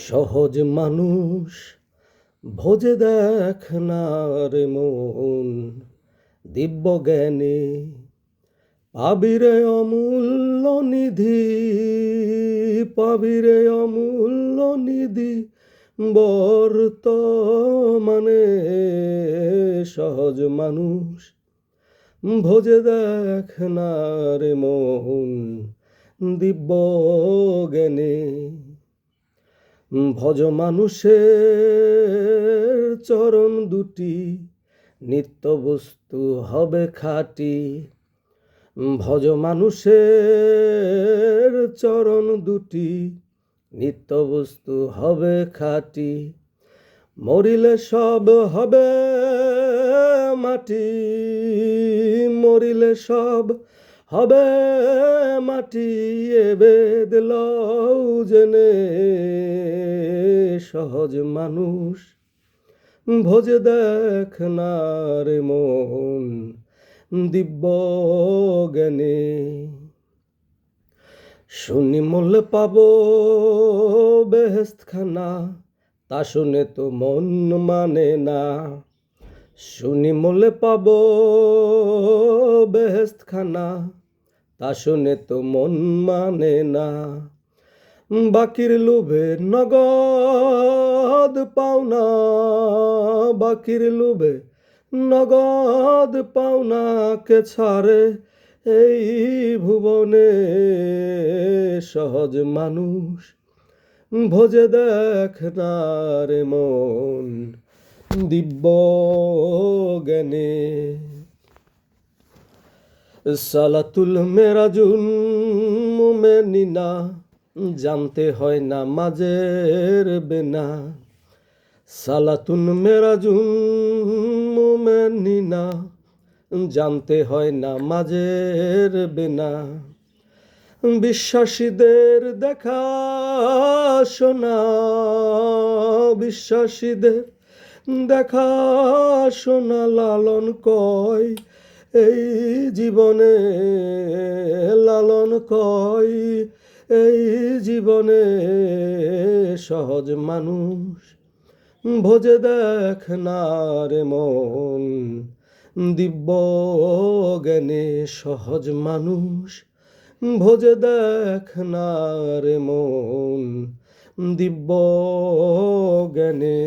সহজ মানুষ ভোজে দেখ না রে মন, দিব্য জ্ঞানে পাবিরে অমূল্য নিধি, পাবিরে অমূল্য নিধি বর্তমানে। সহজ মানুষ ভোজে দেখ না রে মন, দিব্য জ্ঞানে। ভজ মানুষের চরণ দুটি, নিত্য বস্তু হবে খাঁটি। ভজ মানুষের চরণ দুটি, নিত্য বস্তু হবে খাঁটি। মরিলে সব হবে মাটি, মরিলে সব হবে মাটি। এ বেদ লও জেনে, সহজ মানুষ ভোজে দেখ না রে মন, দিব্য জ্ঞানে। শুনি মূল্য পাব বেহেশত খানা, তা শুনে তো মন মানে না। শুনি মূল্য পাব বেহেশত খানা, তা শুনে তো মন মানে না। বাকির লোভে নগদ পাওনা, বাকির লোভে নগদ পাওনা কে ছাড়ে এই ভুবনে। সহজ মানুষ ভোজে দেখ না রে মন, দিব্য জ্ঞানে। সালাতুল মেরাজুন মুমেনিনা, জানতে হয় না মাঝের বেনা। সালাতুন মেরাজুন মুমেনিনা, জানতে হয় না মাঝের বেনা। বিশ্বাসীদের দেখা শোনা, বিশ্বাসীদের দেখা শোনা লালন কয় এই জীবনে, লালন কয় এই জীবনে। সহজ মানুষ ভোজে দেখ না রে মন, দিব্য জ্ঞানে। সহজ মানুষ ভোজে দেখ না রে মন, দিব্য জ্ঞানে।